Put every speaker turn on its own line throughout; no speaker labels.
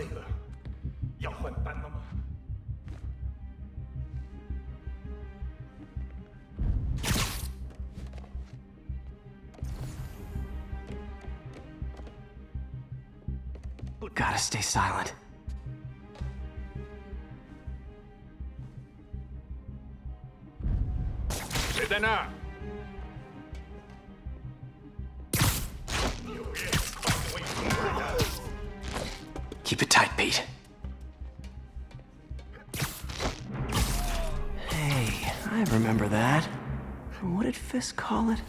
累了，要换班了吗？
Gotta stay silent.
谁在那儿？
Keep it tight, Pete. Hey, I remember that. What did Fisk call it?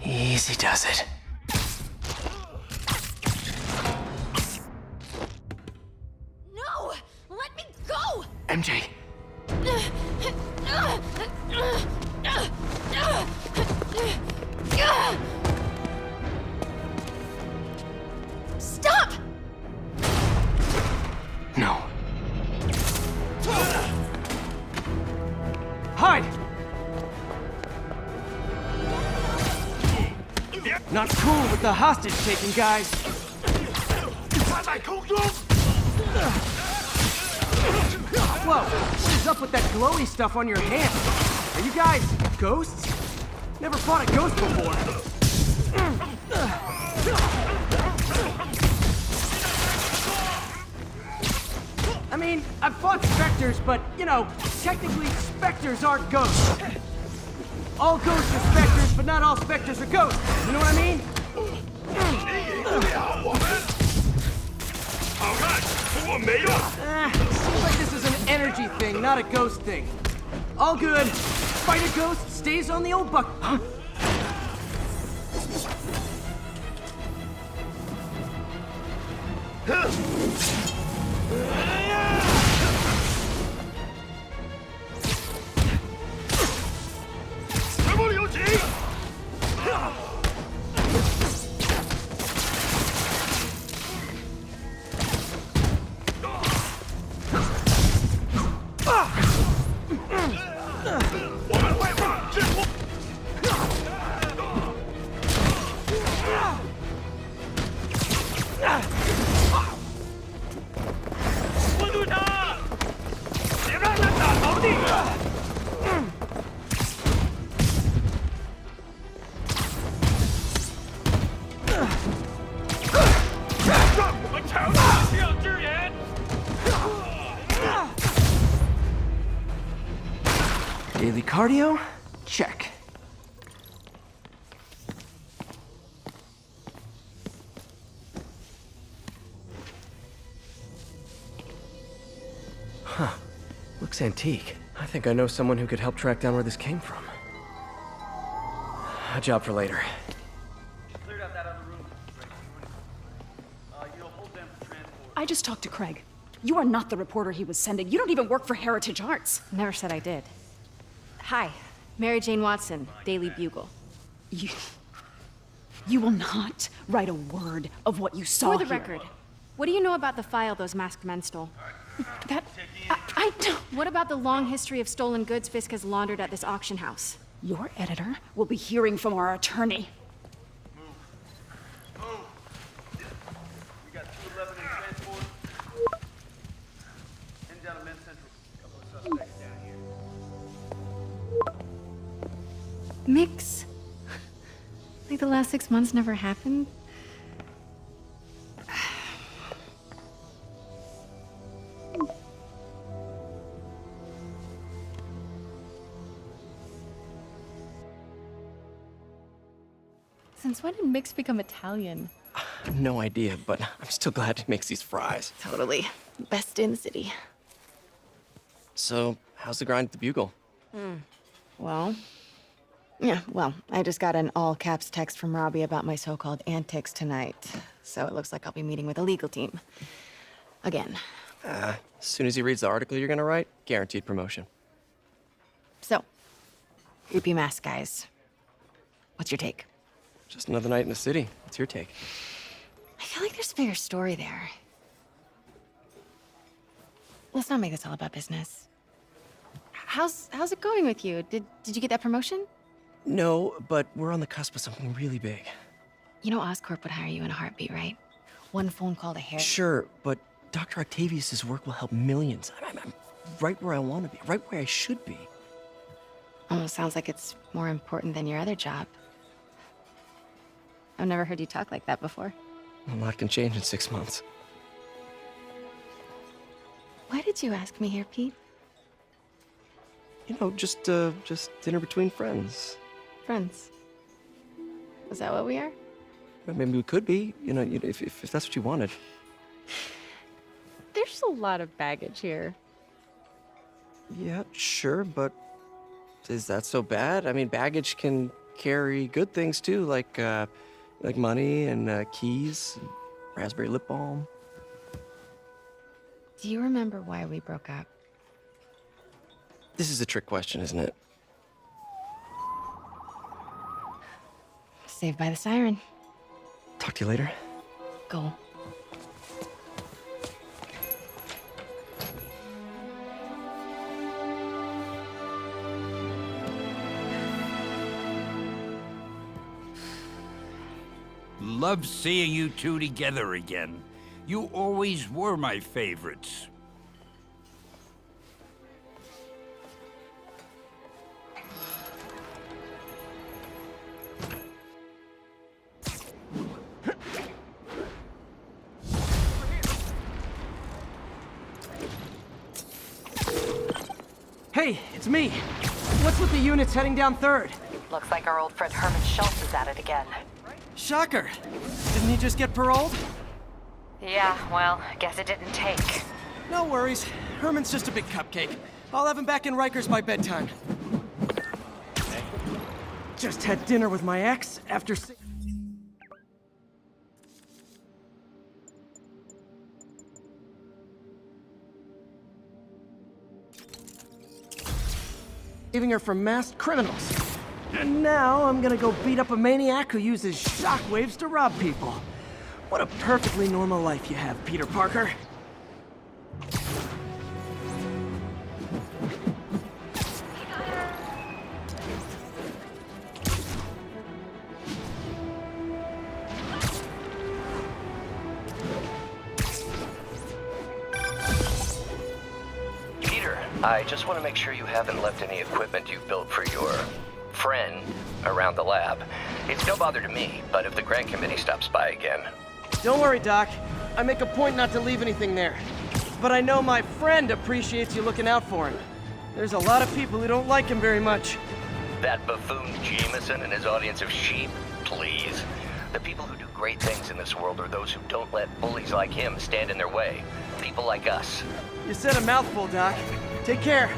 Easy does it.
No! Let me go!
MJ.
Stop!
No. Hide! Not cool with the hostage taking, guys.
他在空中。
Whoa, what is up with that glowy stuff on your hand? Are you guys ghosts? Never fought a ghost before. I mean, I've fought specters, but, you know, technically specters aren't ghosts. All ghosts are specters, but not all specters are ghosts. You know what I mean?
好看，不过没用。
Seems like this is an energy thing, not a ghost thing. All good. Fight a ghost stays on the old buck. Huh? Daily cardio? Check. Huh. Looks antique. I think I know someone who could help track down where this came from. A job for later.
I just talked to Craig. You are not the reporter he was sending. You don't even work for Heritage Arts.
Never said I did. Hi, Mary Jane Watson, Daily Bugle.
You will not write a word of what you saw
For the
here.
record, what do you know about the file those masked men stole?
I don't...
What about the long history of stolen goods Fisk has laundered at this auction house?
Your editor will be hearing from our attorney.
We got 211 in transport. Heading down to Men's Central. Couple of suspects down here.
Mix? Like the last 6 months never happened? Since when did Mix become Italian?
No idea, but I'm still glad he makes these fries.
Totally. Best in the city.
So, how's the grind at the Bugle?
Well, I just got an all-caps text from Robbie about my so-called antics tonight. So it looks like I'll be meeting with the legal team. Again.
As soon as he reads the article you're gonna write, guaranteed promotion.
So, groupie mask guys. What's your take?
Just another night in the city. What's your take?
I feel like there's a bigger story there. let's not make this all about business. How's it going with you? Did you get that promotion?
No, but we're on the cusp of something really big.
You know Oscorp would hire you in a heartbeat, right? One phone call to Harry.
Sure, but Dr. Octavius's work will help millions. I'm right where I want to be, right where I should be.
Almost sounds like it's more important than your other job. I've never heard you talk like that before.
A lot can change in 6 months.
Why did you ask me here, Pete?
You know, just dinner between friends.
Friends. Is that what we are?
Well, maybe we could be, if that's what you wanted.
There's a lot of baggage here.
Yeah, sure, but is that so bad? I mean, baggage can carry good things too, like money and keys, and raspberry lip balm.
Do you remember why we broke up?
This is a trick question, isn't it?
Saved by the siren.
Talk to you later.
Go.
Love seeing you two together again. You always were my favorites.
Hey, it's me. What's with the units heading down 3rd?
Looks like our old friend Herman Schultz is at it again.
Shocker. Didn't he just get paroled?
Yeah, well, guess it didn't take.
No worries. Herman's just a big cupcake. I'll have him back in Rikers by bedtime. Just had dinner with my ex after saving her from masked criminals. And now I'm gonna go beat up a maniac who uses shockwaves to rob people. What a perfectly normal life you have, Peter Parker.
Peter, I just want to make sure you haven't left any equipment you've built for your friend around the lab. It's no bother to me, but if the grant committee stops by again...
Don't worry, Doc. I make a point not to leave anything there. But I know my friend appreciates you looking out for him. There's a lot of people who don't like him very much.
That buffoon Jameson and his audience of sheep? Please. The people who do great things in this world are those who don't let bullies like him stand in their way. People like us.
You said a mouthful, Doc. Take care.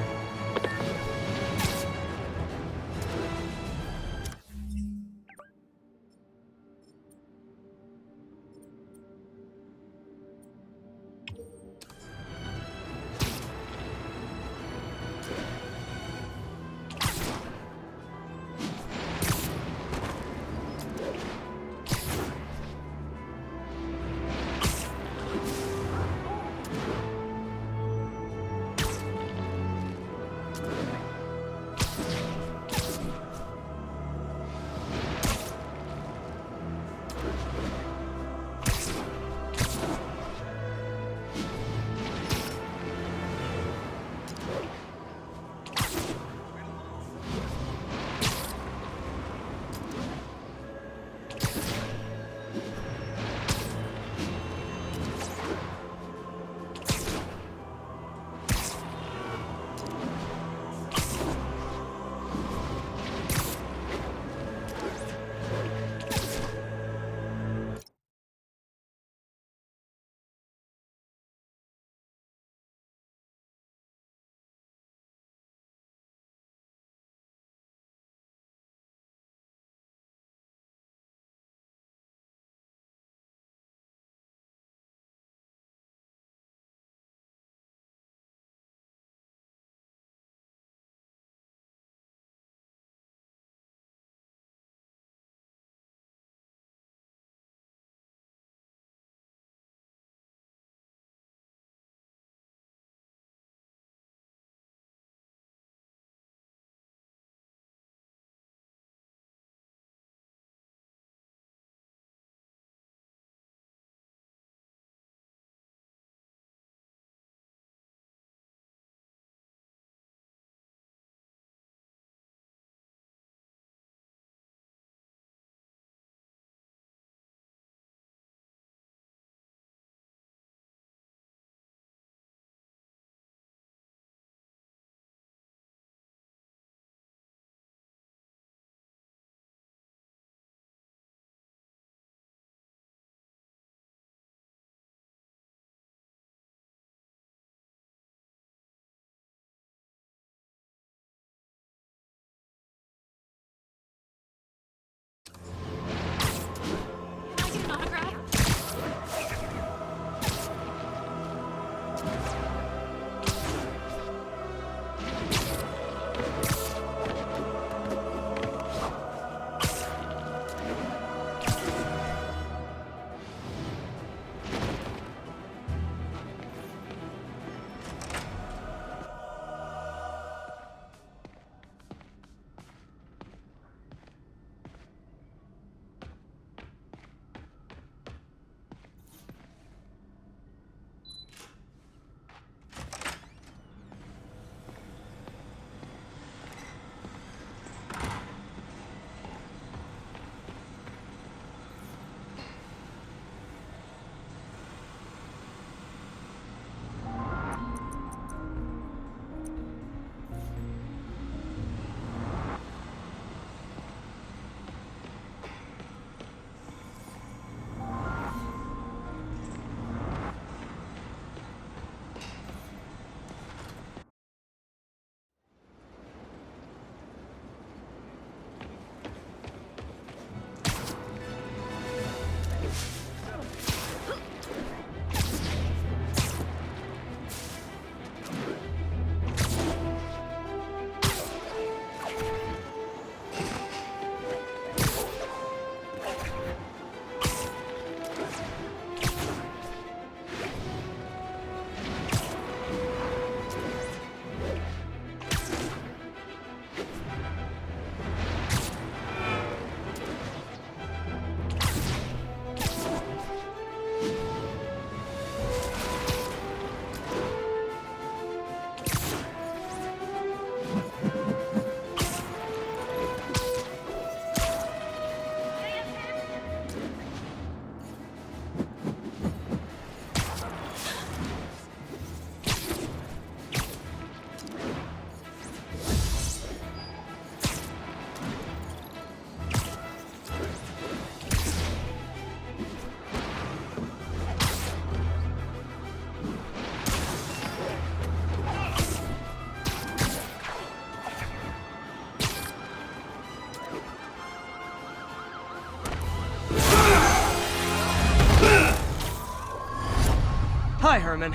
Hi, Herman.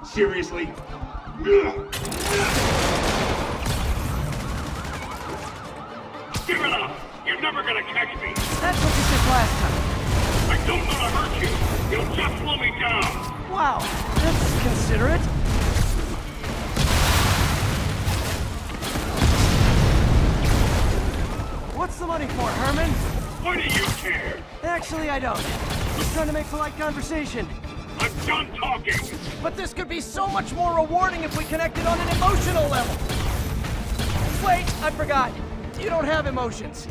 Seriously? Give it up! You're never gonna catch me!
That's what you said last time.
I don't want to hurt you! You'll just slow me down!
Wow, that's considerate. What's the money for, Herman?
Why do you care?
Actually, I don't. Just trying to make polite conversation.
I'm done talking!
But this could be so much more rewarding if we connected on an emotional level. Wait, I forgot. You don't have emotions.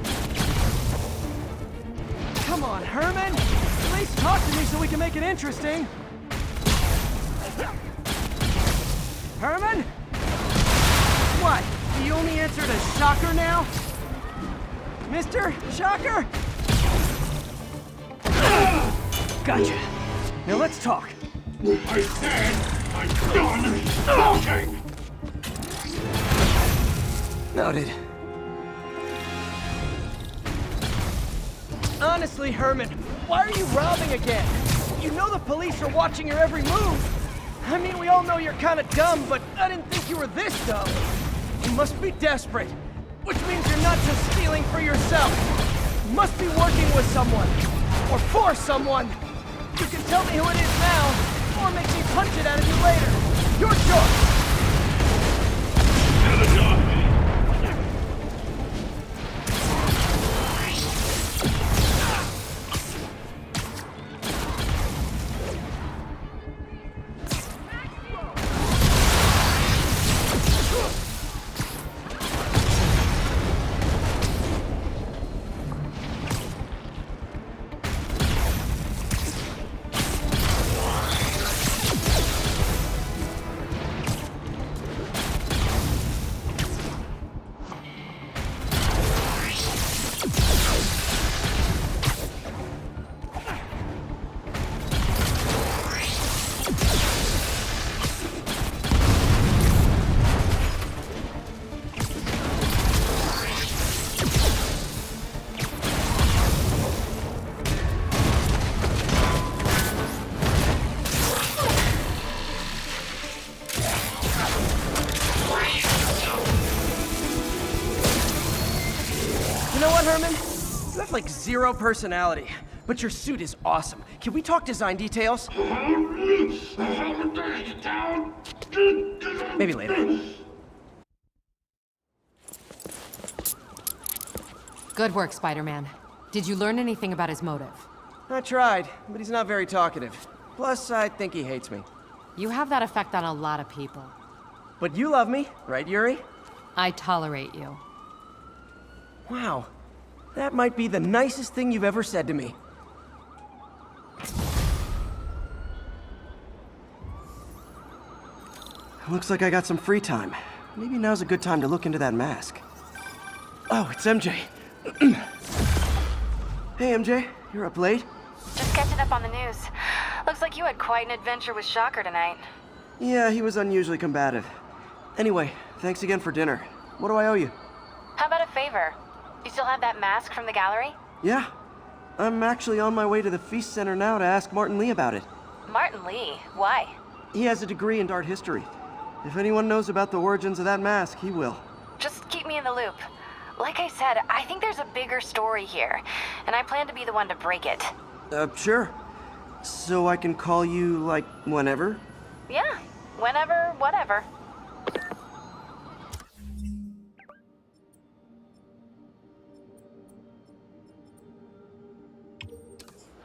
Come on, Herman. At least talk to me so we can make it interesting. Herman? What? You only answered a shocker now? Mr. Shocker? Gotcha. Now let's talk.
I said I'm done talking!
Noted. Honestly, Herman, why are you robbing again? You know the police are watching your every move. I mean, we all know you're kind of dumb, but I didn't think you were this dumb. You must be desperate, which means you're not just stealing for yourself. You must be working with someone, or for someone. You can tell me who it is now, or make me punch it out of you later. Your choice.
Get it done!
You know what, Herman? You have like zero personality, but your suit is awesome. Can we talk design details? Maybe later.
Good work, Spider-Man. Did you learn anything about his motive?
I tried, but he's not very talkative. Plus, I think he hates me.
You have that effect on a lot of people.
But you love me, right, Yuri?
I tolerate you.
Wow. That might be the nicest thing you've ever said to me. Looks like I got some free time. Maybe now's a good time to look into that mask. Oh, it's MJ. Hey, MJ. You're up late?
Just catching up on the news. Looks like you had quite an adventure with Shocker tonight.
Yeah, he was unusually combative. Anyway, thanks again for dinner. What do I owe you?
How about a favor? You still have that mask from the gallery?
Yeah. I'm actually on my way to the Feast Center now to ask Martin Lee about it.
Martin Lee? Why?
He has a degree in art history. If anyone knows about the origins of that mask, he will.
Just keep me in the loop. Like I said, I think there's a bigger story here, and I plan to be the one to break it.
Sure. So I can call you, like, whenever?
Yeah, whenever, whatever.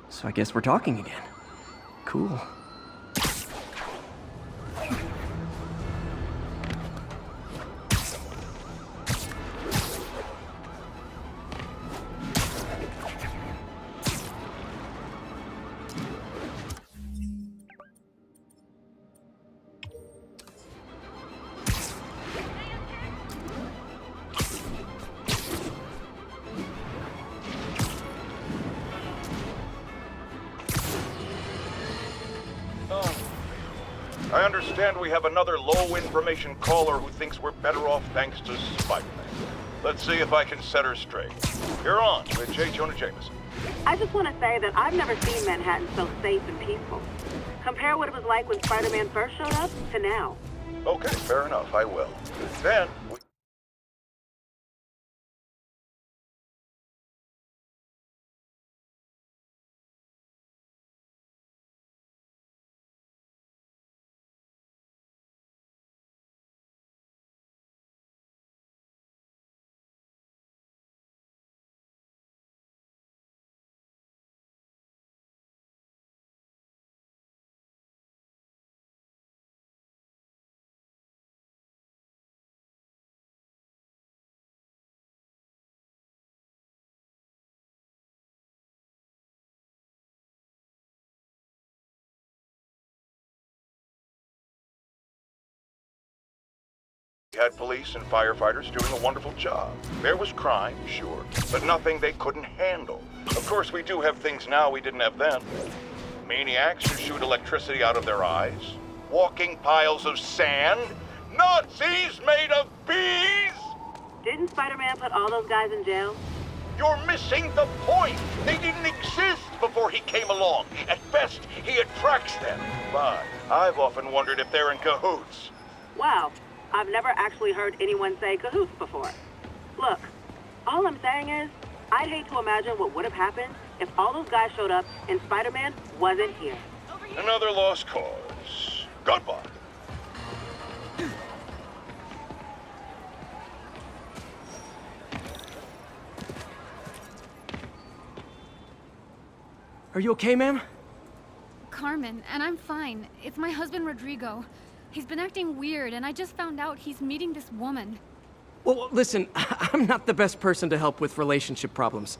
So I guess we're talking again. Cool.
I understand we have another low-information caller who thinks we're better off thanks to Spider-Man. Let's see if I can set her straight. You're on with J. Jonah Jameson.
I just want to say that I've never seen Manhattan so safe and peaceful. Compare what it was like when Spider-Man first showed up to now.
Okay, fair enough, I will. Then, we had police and firefighters doing a wonderful job. There was crime, sure, but nothing they couldn't handle. Of course, we do have things now we didn't have then. Maniacs who shoot electricity out of their eyes, walking piles of sand, Nazis made of bees!
Didn't Spider-Man put all those guys in jail?
You're missing the point! They didn't exist before he came along. At best, he attracts them. But I've often wondered if they're in cahoots.
Wow, I've never actually heard anyone say cahoots before. Look, all I'm saying is, I'd hate to imagine what would have happened if all those guys showed up and Spider-Man wasn't here.
Another lost cause. Goodbye.
Are you okay, ma'am?
Carmen, and I'm fine. It's my husband, Rodrigo. He's been acting weird, and I just found out he's meeting this woman.
Well, listen, I'm not the best person to help with relationship problems.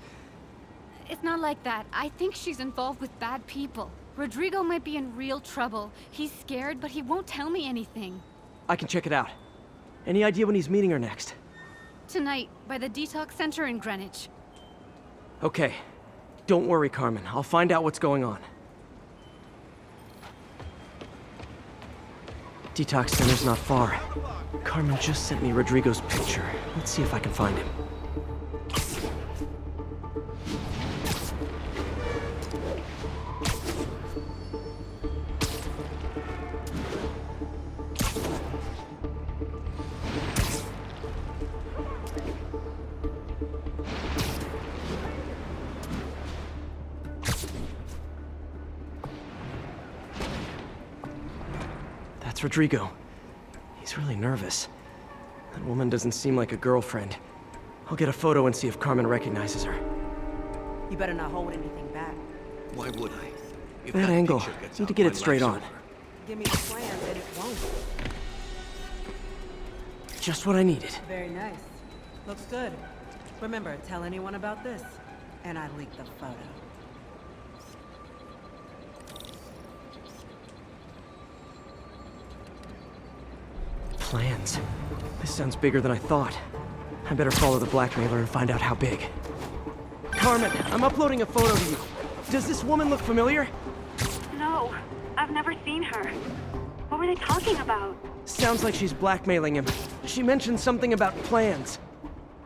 It's not like that. I think she's involved with bad people. Rodrigo might be in real trouble. He's scared, but he won't tell me anything.
I can check it out. Any idea when he's meeting her next?
Tonight, by the detox center in Greenwich.
Okay. Don't worry, Carmen. I'll find out what's going on. Detox center's not far. Carmen just sent me Rodrigo's picture. Let's see if I can find him. That's Rodrigo. He's really nervous. That woman doesn't seem like a girlfriend. I'll get a photo and see if Carmen recognizes her.
You better not hold anything back.
Why would I? If
That angle.
picture gets
Need
out,
to get
my
it straight
life's
on.
over.
Give me the plans and it won't.
Just what I needed.
Very nice. Looks good. Remember, tell anyone about this, and I leak the photo.
Plans. This sounds bigger than I thought. I better follow the blackmailer and find out how big. Carmen, I'm uploading a photo to you. Does this woman look familiar?
No, I've never seen her. What were they talking about?
Sounds like she's blackmailing him. She mentioned something about plans.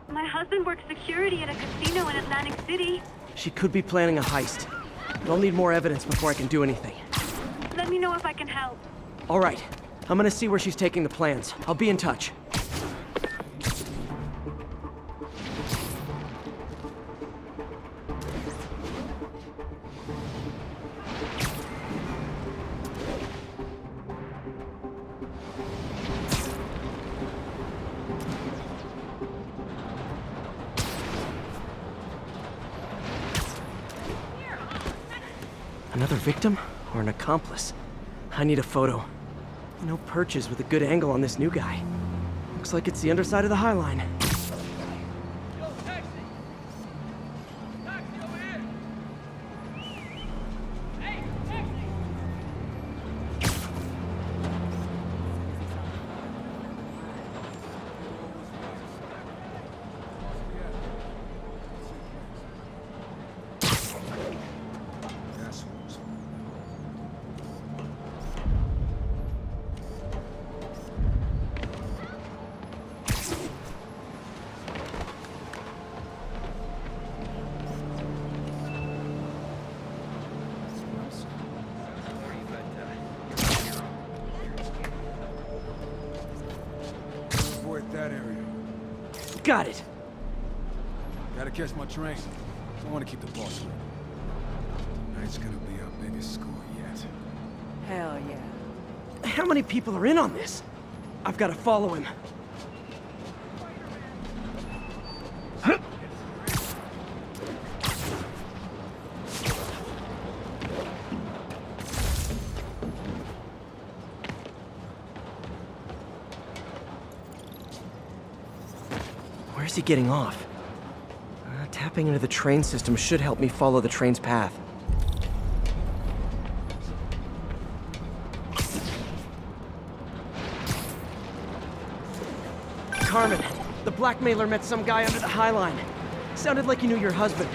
My husband works security at a casino in Atlantic City.
She could be planning a heist. But I'll need more evidence before I can do anything.
Let me know if I can help.
All right. I'm gonna see where she's taking the plans. I'll be in touch. Another victim or an accomplice? I need a photo. No perches with a good angle on this new guy. Looks like it's the underside of the High Line.
that area.
Got it.
Gotta catch my train. I want to keep the boss with me. Tonight's gonna be our biggest score yet.
Hell yeah.
How many people are in on this? I've got to follow him. Where's he getting off? Tapping into the train system should help me follow the train's path. Carmen, the blackmailer met some guy under the High Line. Sounded like he knew your husband.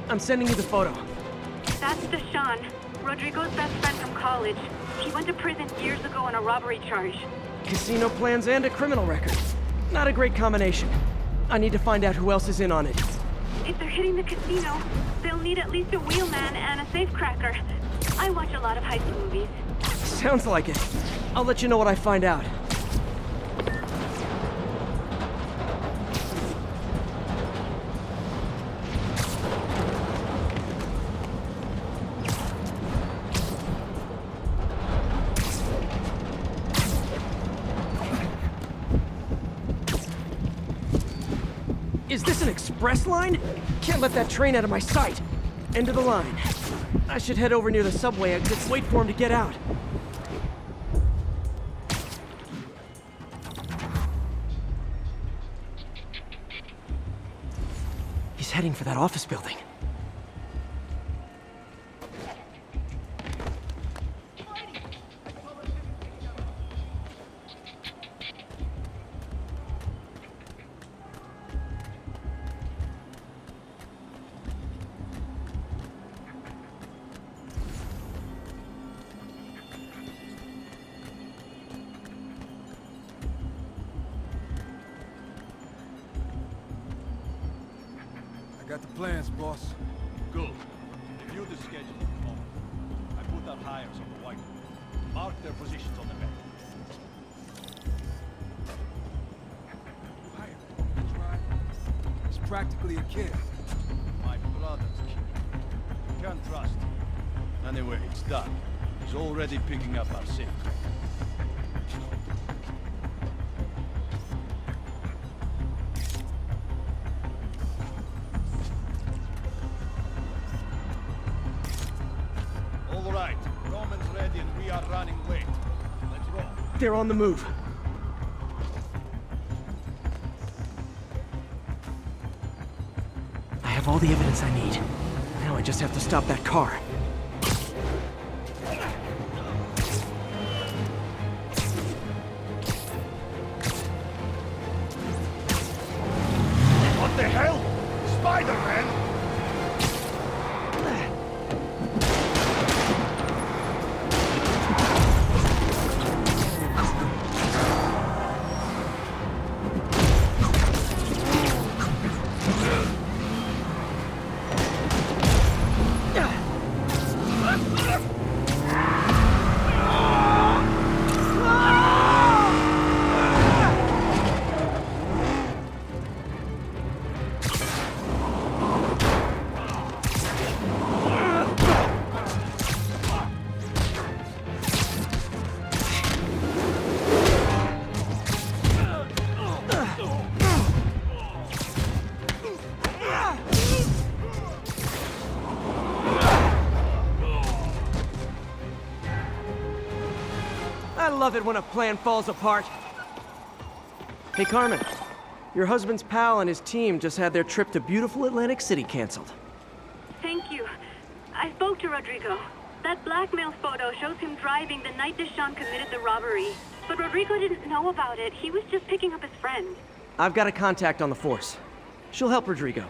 I'm sending you the photo.
That's Deshaun, Rodrigo's best friend from college. He went to prison years ago on a robbery charge.
Casino plans and a criminal record. Not a great combination. I need to find out who else is in on it.
If they're hitting the casino, they'll need at least a wheelman and a safecracker. I watch a lot of heist movies.
Sounds like it. I'll let you know what I find out. Is this an express line? Can't let that train out of my sight. End of the line. I should head over near the subway exits, wait for him to get out. He's heading for that office building.
I got the plans, boss.
Good. Review the schedule at the moment. I put out hires on the whiteboard. Mark their positions on the map.
He's practically a kid.
My brother's kid. Can't trust him. Anyway, it's done. He's already picking up our scent. All right, Roman's ready and we are running late. Let's roll.
They're on the move. I have all the evidence I need. Now I just have to stop that car.
What the hell? Spider-Man?
I love it when a plan falls apart. Hey, Carmen. Your husband's pal and his team just had their trip to beautiful Atlantic City canceled.
Thank you. I spoke to Rodrigo. That blackmail photo shows him driving the night Deshaun committed the robbery. But Rodrigo didn't know about it. He was just picking up his friend.
I've got a contact on the force. She'll help Rodrigo,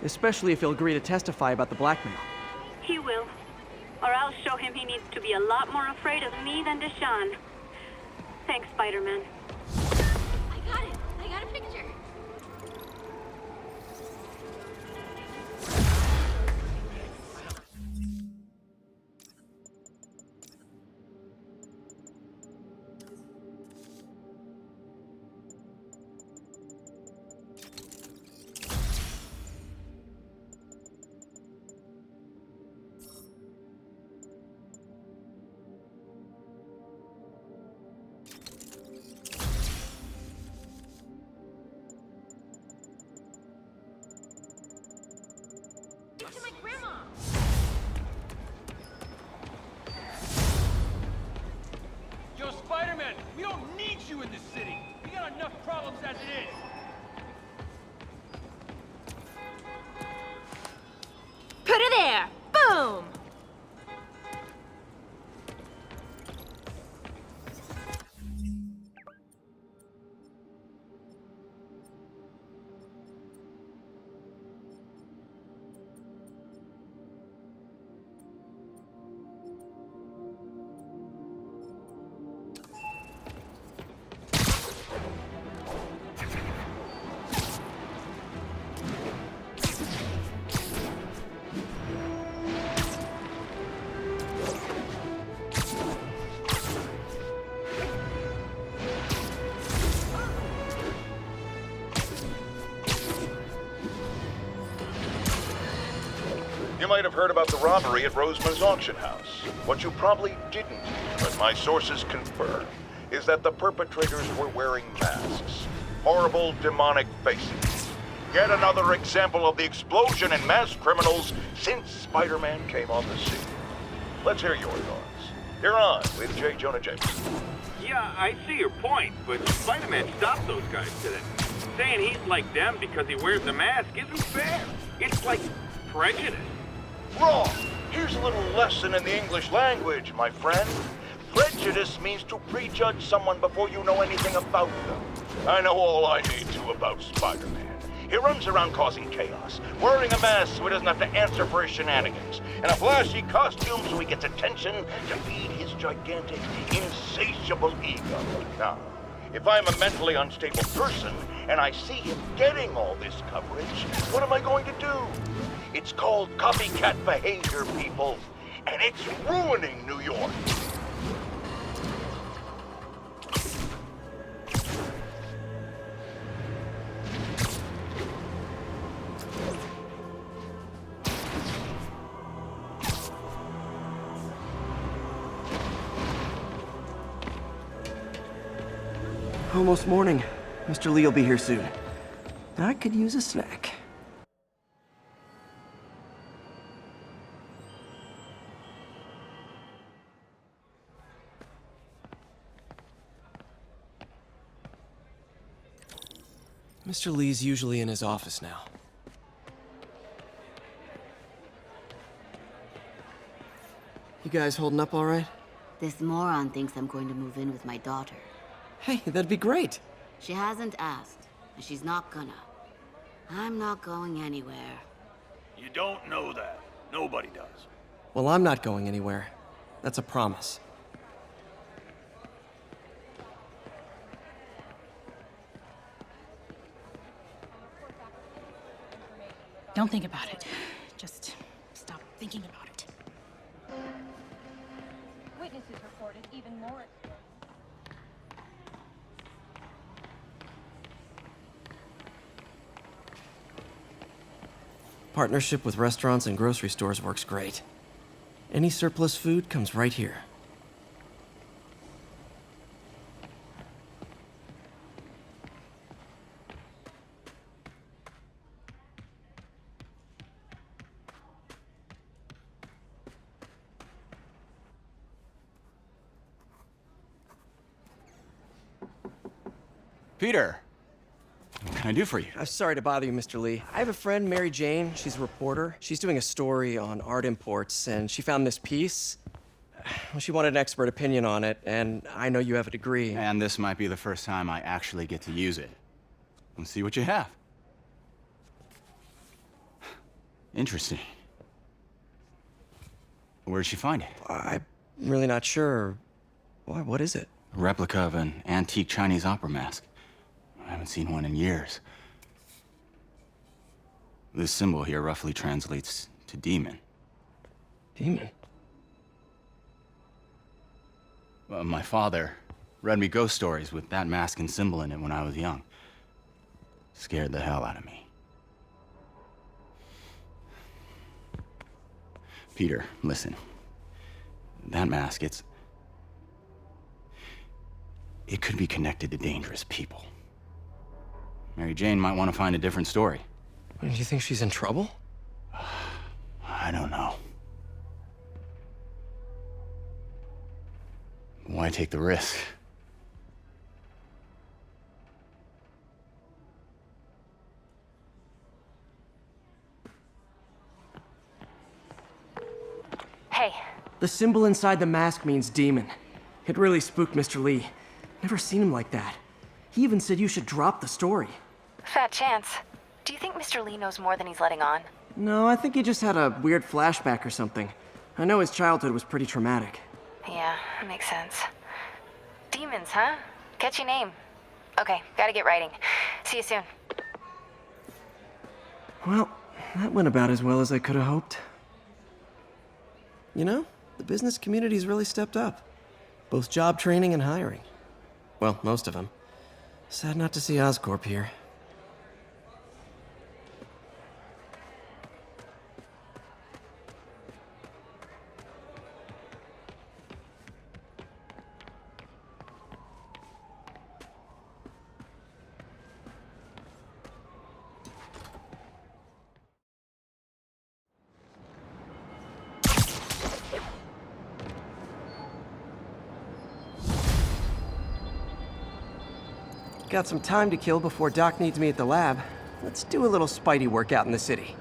especially if he'll agree to testify about the blackmail.
He will. Or I'll show him he needs to be a lot more afraid of me than Deshaun. Thanks, Spider-Man.
I got it. I got a picture.
We don't need you in this city. We got enough problems as it is.
Put her there! Boom!
You might have heard about the robbery at Roseman's auction house. What you probably didn't, but my sources confirm, is that the perpetrators were wearing masks. Horrible, demonic faces. Yet another example of the explosion in mass criminals since Spider-Man came on the scene. Let's hear your thoughts. You're on with J. Jonah Jameson.
Yeah, I see your point, but Spider-Man stopped those guys today. Saying he's like them because he wears a mask isn't fair. It's like prejudice.
Wrong! Here's a little lesson in the English language, my friend. Prejudice means to prejudge someone before you know anything about them. I know all I need to about Spider-Man. He runs around causing chaos, wearing a mask so he doesn't have to answer for his shenanigans, and a flashy costume so he gets attention to feed his gigantic, insatiable ego. Now, if I'm a mentally unstable person and I see him getting all this coverage, what am I going to do? It's called copycat behavior, people, and it's ruining New York.
Almost morning. Mr. Lee will be here soon. I could use a snack. Mr. Lee's usually in his office now. You guys holding up all right?
This moron thinks I'm going to move in with my daughter.
Hey, that'd be great.
She hasn't asked, and she's not gonna. I'm not going anywhere.
You don't know that. Nobody does.
Well, I'm not going anywhere. That's a promise.
Don't think about it. Just stop thinking about it.
Witnesses reported even more.
Partnership with restaurants and grocery stores works great. Any surplus food comes right here.
Peter, what can I do for you?
I'm sorry to bother you, Mr. Lee. I have a friend, Mary Jane. She's a reporter. She's doing a story on art imports, and she found this piece. Well, she wanted an expert opinion on it, and I know you have a degree.
And this might be the first time I actually get to use it. Let's see what you have. Interesting. Where did she find it?
I'm really not sure. Why, what is it?
A replica of an antique Chinese opera mask. I haven't seen one in years. This symbol here roughly translates to demon.
Demon?
Well, my father read me ghost stories with that mask and symbol in it when I was young. Scared the hell out of me. Peter, listen. That mask, it could be connected to dangerous people. Mary Jane might want to find a different story.
Do you think she's in trouble?
I don't know. Why take the risk?
The symbol inside the mask means demon. It really spooked Mr. Lee. Never seen him like that. He even said you should drop the story.
Fat chance. Do you think Mr. Lee knows more than he's letting on?
No, I think he just had a weird flashback or something. I know his childhood was pretty traumatic.
Yeah, that makes sense. Demons, huh? Catchy name. Okay, gotta get writing. See you soon.
Well, that went about as well as I could have hoped. You know, the business community's really stepped up. Both job training and hiring. Well, most of them. Sad not to see Oscorp here. Got some time to kill before Doc needs me at the lab. Let's do a little Spidey workout in the city.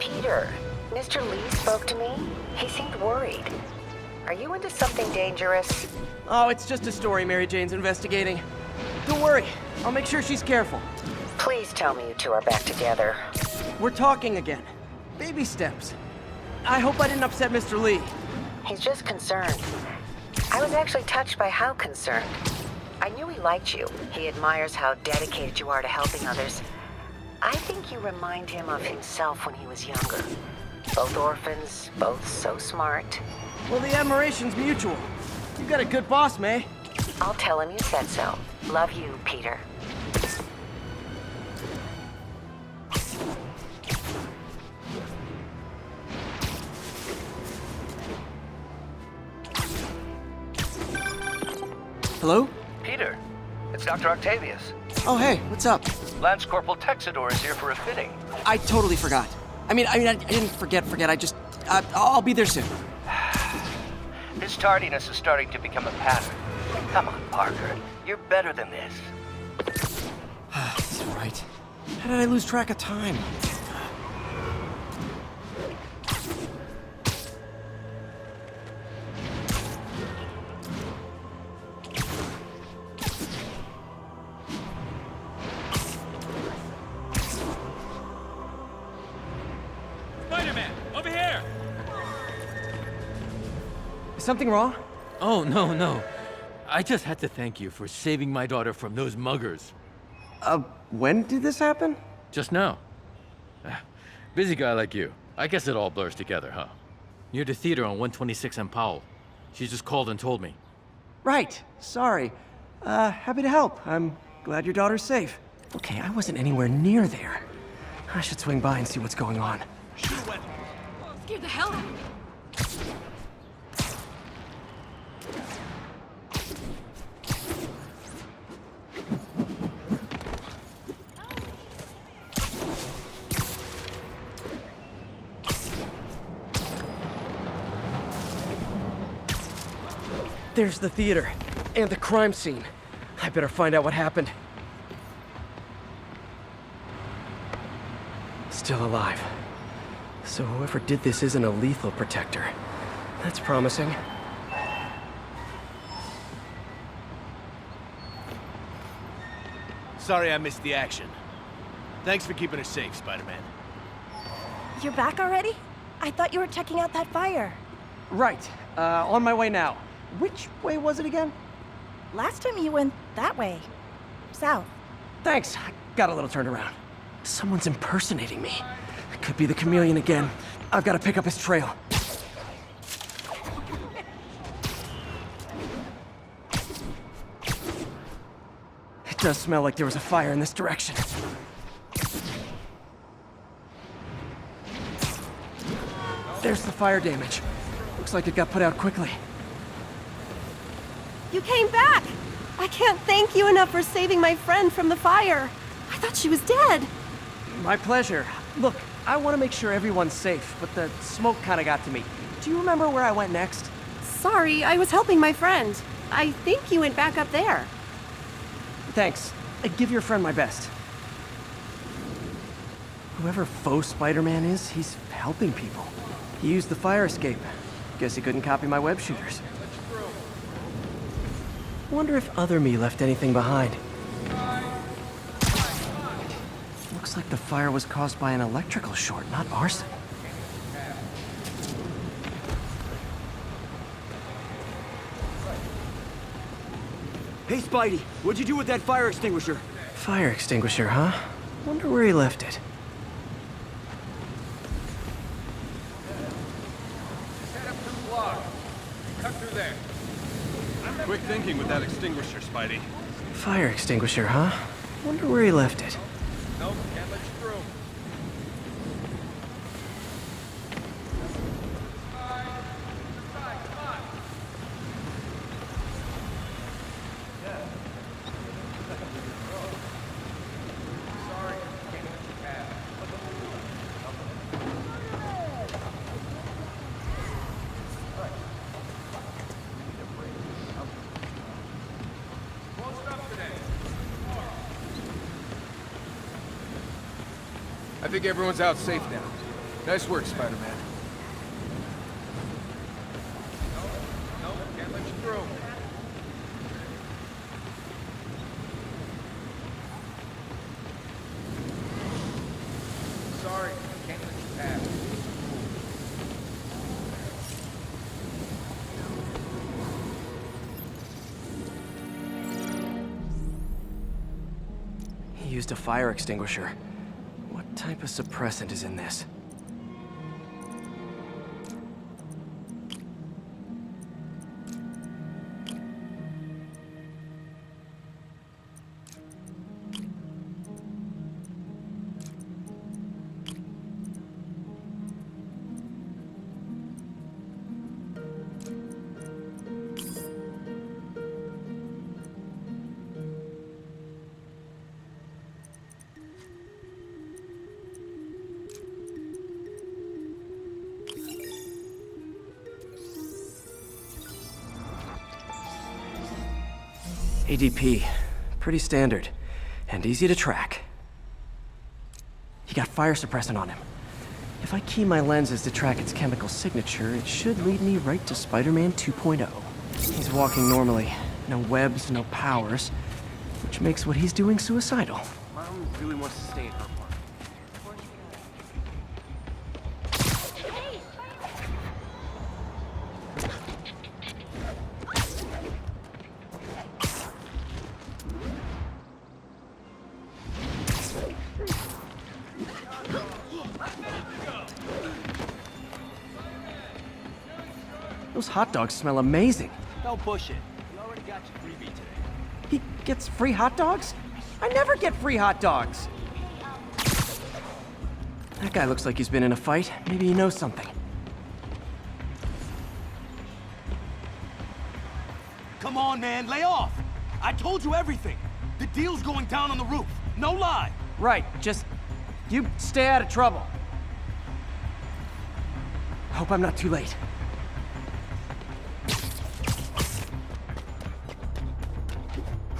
Peter, Mr. Lee spoke to me. He seemed worried. Are you into something dangerous?
Oh, it's just a story Mary Jane's investigating. Don't worry, I'll make sure she's careful.
Please tell me you two are back together.
We're talking again. Baby steps. I hope I didn't upset Mr. Lee.
He's just concerned. I was actually touched by how concerned. I knew he liked you. He admires how dedicated you are to helping others. I think you remind him of himself when he was younger. Both orphans, both so smart.
Well, the admiration's mutual. You got a good boss, May.
I'll tell him you said so. Love you, Peter.
Hello?
Peter, it's Dr. Octavius.
Oh, hey, what's up?
Lance Corporal Texador is here for a fitting.
I totally forgot. I didn't forget. I just, I'll be there soon.
This tardiness is starting to become a pattern. Come on, Parker. You're better than this.
That's right. How did I lose track of time?
Spider-Man, over here!
Is something wrong?
Oh, no. I just had to thank you for saving my daughter from those muggers.
When did this happen?
Just now. Busy guy like you. I guess it all blurs together, huh? Near the theater on 126 and Powell. She just called and told me.
Right. Sorry. Happy to help. I'm glad your daughter's safe. Okay, I wasn't anywhere near there. I should swing by and see what's going on.
Scared the hell out of me.
There's the theater, and the crime scene. I better find out what happened. Still alive. So whoever did this isn't a lethal protector. That's promising.
Sorry I missed the action. Thanks for keeping us safe, Spider-Man.
You're back already? I thought you were checking out that fire.
Right. On my way now. Which way was it again?
Last time you went that way. South.
Thanks. I got a little turned around. Someone's impersonating me. It could be the chameleon again. I've got to pick up his trail. It does smell like there was a fire in this direction. There's the fire damage. Looks like it got put out quickly.
You came back! I can't thank you enough for saving my friend from the fire. I thought she was dead.
My pleasure. Look, I want to make sure everyone's safe, but the smoke kind of got to me. Do you remember where I went next?
Sorry, I was helping my friend. I think you went back up there.
Thanks. Give your friend my best. Whoever faux Spider-Man is, he's helping people. He used the fire escape. Guess he couldn't copy my web shooters. Wonder if other me left anything behind. Looks like the fire was caused by an electrical short, not arson.
Hey, Spidey, what'd you do with that fire extinguisher?
Fire extinguisher, huh? Wonder where he left it.
Quick thinking with that extinguisher, Spidey.
Fire extinguisher, huh? Wonder where he left it.
Nope, can't let you through.
I think everyone's out safe now. Nice work, Spider-Man.
No, can't let you through.
Sorry, can't let you pass.
He used a fire extinguisher. What type of suppressant is in this? ADP. Pretty standard. And easy to track. He got fire suppressant on him. If I key my lenses to track its chemical signature, it should lead me right to Spider-Man 2.0. He's walking normally. No webs, no powers. Which makes what he's doing suicidal.
Mom really wants to stay in her apartment.
Those hot dogs smell amazing.
Don't push it. You already got your freebie today.
He gets free hot dogs? I never get free hot dogs. That guy looks like he's been in a fight. Maybe he knows something.
Come on, man, lay off. I told you everything. The deal's going down on the roof. No lie.
Right, just you stay out of trouble. Hope I'm not too late.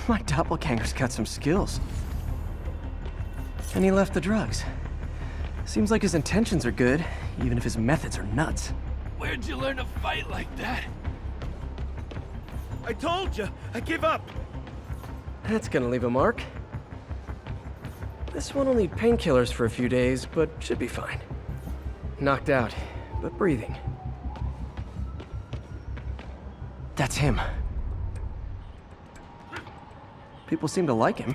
My doppelganger's got some skills. And he left the drugs. Seems like his intentions are good,
even if his methods are nuts.
Where'd you learn to fight like that?
I told you, I give up.
That's gonna leave a mark. This one will need painkillers for a few days, but should be fine. Knocked out, but breathing. That's him. People seem to like him.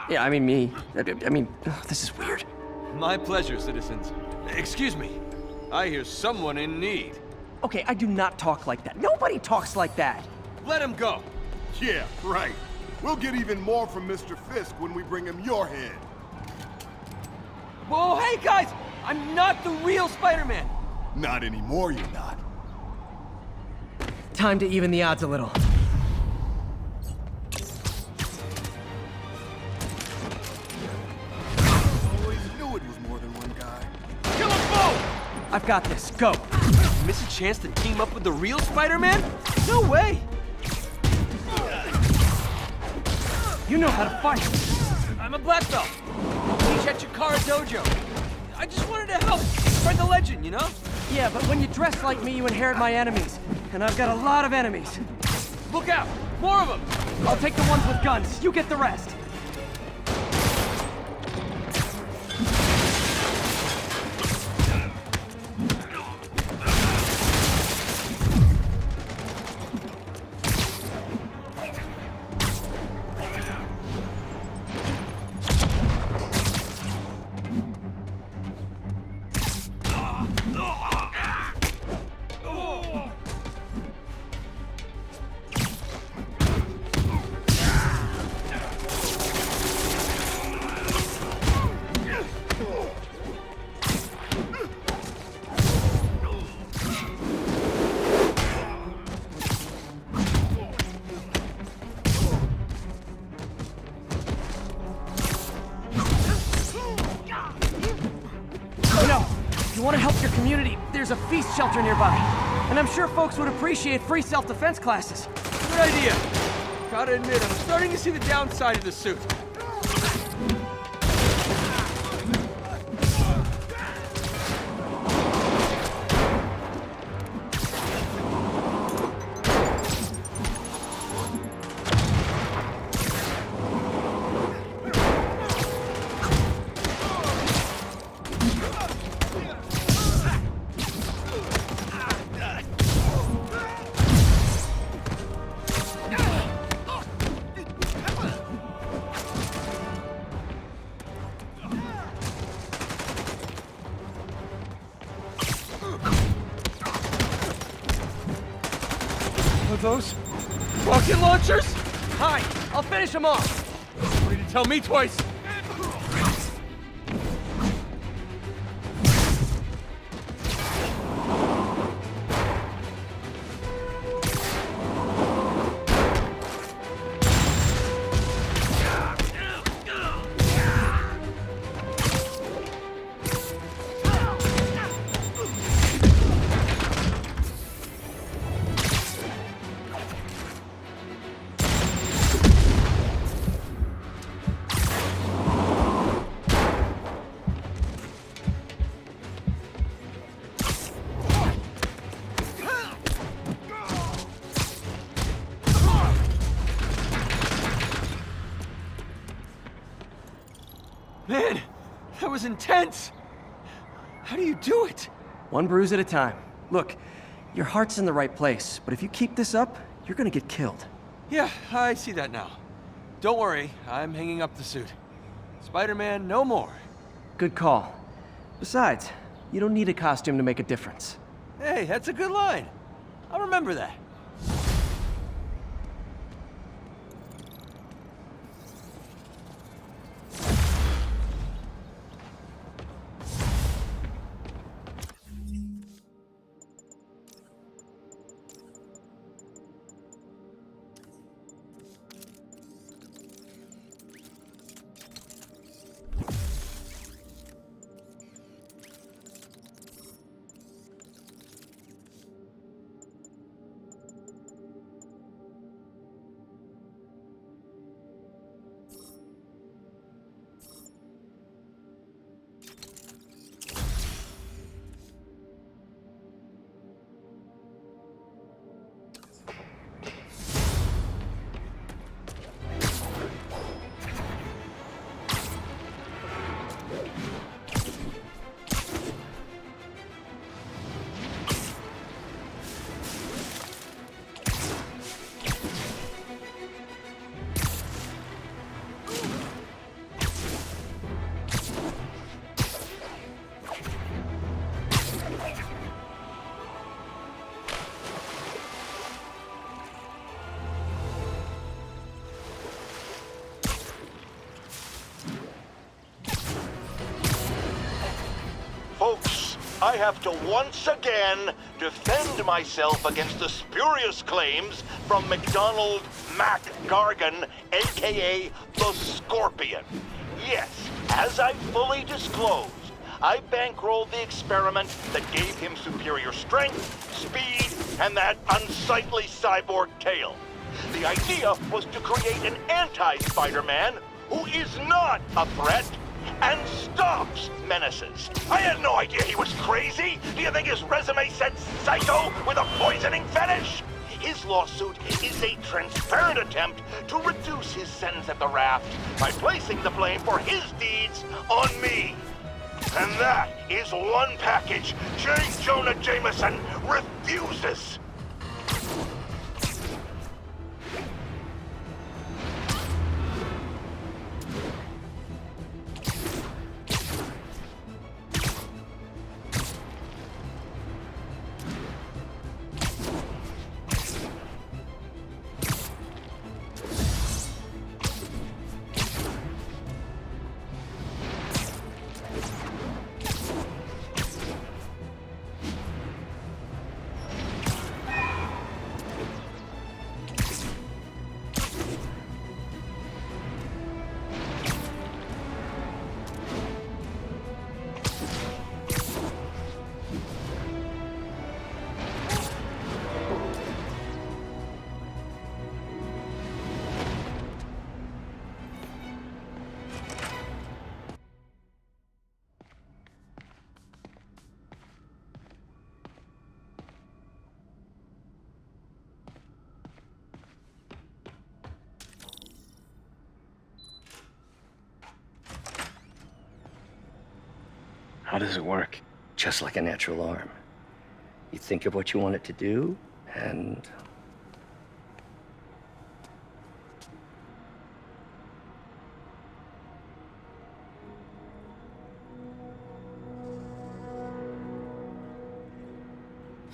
Yeah, I mean me. I mean, ugh, this is weird.
My pleasure, citizens. Excuse me. I hear someone in need.
Okay, I do not talk like that. Nobody talks like that.
Let him go.
Yeah, right. We'll get even more from Mr. Fisk when we bring him your head.
Whoa, hey guys! I'm not the real Spider-Man!
Not anymore, you're not.
Time to even the odds a little.
Always knew it was more than one guy.
Kill them both! I've got this, go! Miss a chance to team up with the real Spider-Man? No way! You know how to fight. I'm a black belt. Teach at Chikara Dojo. I just wanted to help spread the legend, you know? Yeah, but when you dress like me, you inherit my enemies. And I've got a lot of enemies. Look out! More of them! I'll take the ones with guns. You get the rest. If you want to help your community, there's a feast shelter nearby. And I'm sure folks would appreciate free self-defense classes.
Good idea. Gotta admit, I'm starting to see the downside of the suit.
Are those rocket launchers? Hi, I'll finish them off.
What did you tell me twice? Man, that was intense! How do you do it?
One bruise at a time. Look, your heart's in the right place, but if you keep this up, you're gonna get killed.
Yeah, I see that now. Don't worry, I'm hanging up the suit. Spider-Man, no more.
Good call. Besides, you don't need a costume to make a difference.
Hey, that's a good line. I'll remember that.
I have to once again defend myself against the spurious claims from McDonald Mac Gargan, aka the Scorpion. Yes, as I fully disclosed, I bankrolled the experiment that gave him superior strength, speed, and that unsightly cyborg tail. The idea was to create an anti-Spider-Man who is not a threat and stops menaces. I had no idea he was crazy. Do you think his resume said psycho with a poisoning fetish? His lawsuit is a transparent attempt to reduce his sentence at the raft by placing the blame for his deeds on me. And that is one package J. Jonah Jameson refuses.
How does it work? Just like a natural arm. You think of what you want it to do, and...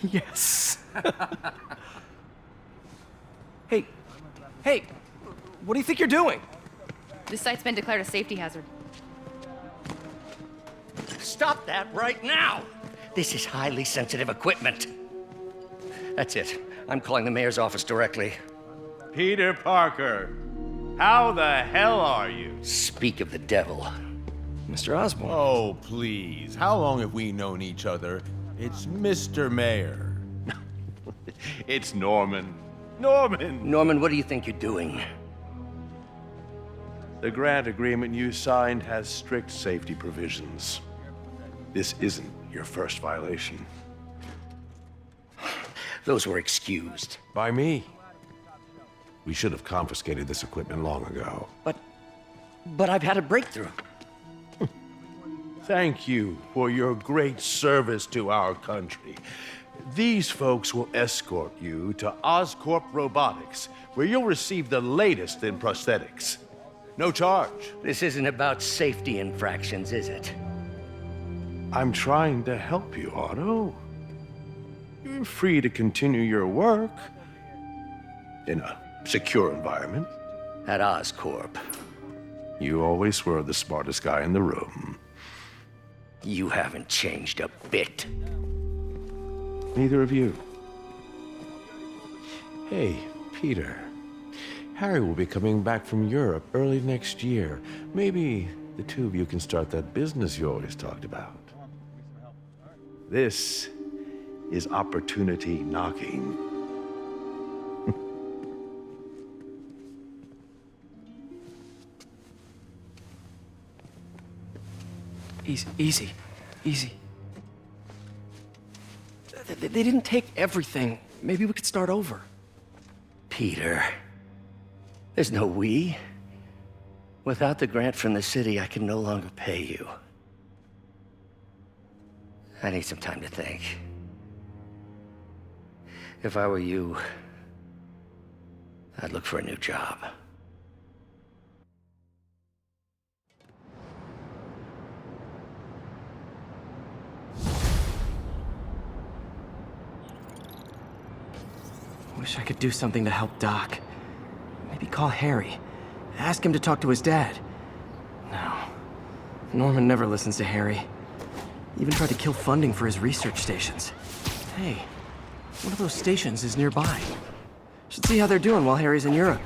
Yes. Hey, what do you think you're doing?
This site's been declared a safety hazard.
Stop that right now! This is highly sensitive equipment. That's it. I'm calling the mayor's office directly.
Peter Parker, how the hell are you?
Speak of the devil.
Mr. Osborn.
Oh, please. How long have we known each other? It's Mr. Mayor. It's Norman.
Norman, what do you think you're doing?
The grant agreement you signed has strict safety provisions. This isn't your first violation.
Those were excused.
By me. We should have confiscated this equipment long ago.
But I've had a breakthrough.
Thank you for your great service to our country. These folks will escort you to Oscorp Robotics, where you'll receive the latest in prosthetics. No charge.
This isn't about safety infractions, is it?
I'm trying to help you, Otto. You're free to continue your work in a secure environment.
At Oscorp.
You always were the smartest guy in the room.
You haven't changed a bit.
Neither of you. Hey, Peter. Harry will be coming back from Europe early next year. Maybe the two of you can start that business you always talked about. This is opportunity knocking.
Easy. They didn't take everything. Maybe we could start over.
Peter, there's no we. Without the grant from the city, I can no longer pay you. I need some time to think. If I were you, I'd look for a new job.
Wish I could do something to help Doc. Maybe call Harry. Ask him to talk to his dad. No. Norman never listens to Harry.
Even tried to kill funding for his research stations. Hey, one of those stations is nearby. Should see how they're doing while Harry's in Europe.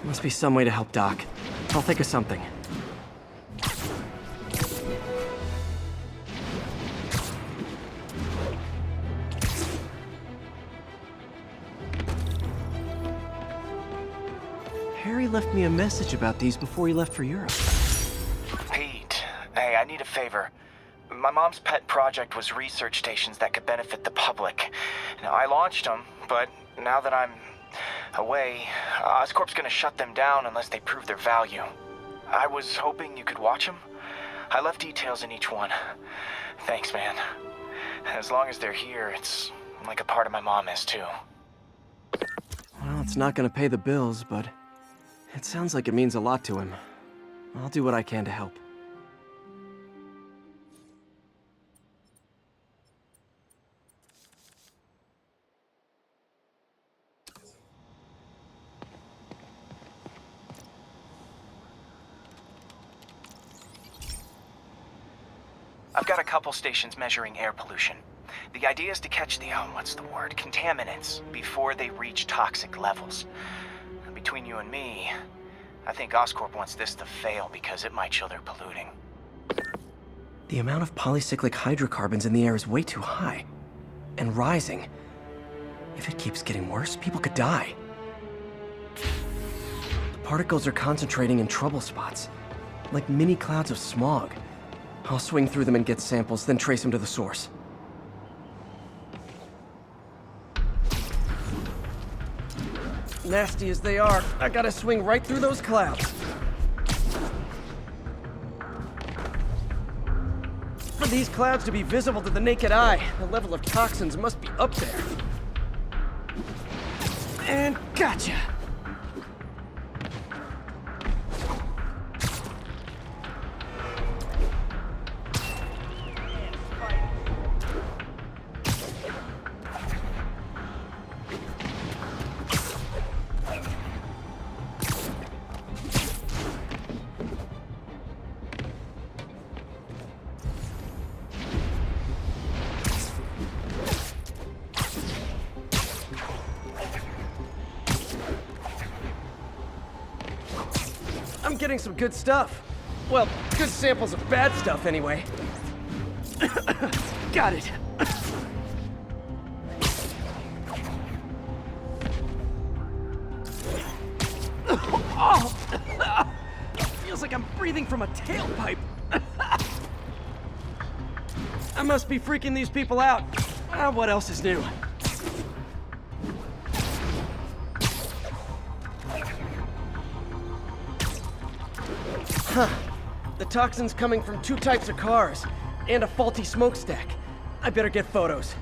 Must be some way to help Doc. I'll think of something. Harry left me a message about these before he left for Europe.
Pete, hey, I need a favor. My mom's pet project was research stations that could benefit the public. Now, I launched them, but now that I'm away, Oscorp's gonna shut them down unless they prove their value. I was hoping you could watch them. I left details in each one. Thanks, man. As long as they're here, it's like a part of my mom is, too.
Well, it's not gonna pay the bills, but it sounds like it means a lot to him. I'll do what I can to help.
I've got a couple stations measuring air pollution. The idea is to catch the, contaminants before they reach toxic levels. Between you and me, I think Oscorp wants this to fail because it might show they're polluting.
The amount of polycyclic hydrocarbons in the air is way too high. And rising. If it keeps getting worse, people could die. The particles are concentrating in trouble spots, like mini clouds of smog. I'll swing through them and get samples, then trace them to the source. Nasty as they are, I gotta swing right through those clouds. For these clouds to be visible to the naked eye, the level of toxins must be up there. And gotcha! I'm getting some good stuff. Well, good samples of bad stuff, anyway. Got it. Oh! Feels like I'm breathing from a tailpipe. I must be freaking these people out. What else is new? Huh. The toxin's coming from two types of cars, and a faulty smokestack. I better get photos.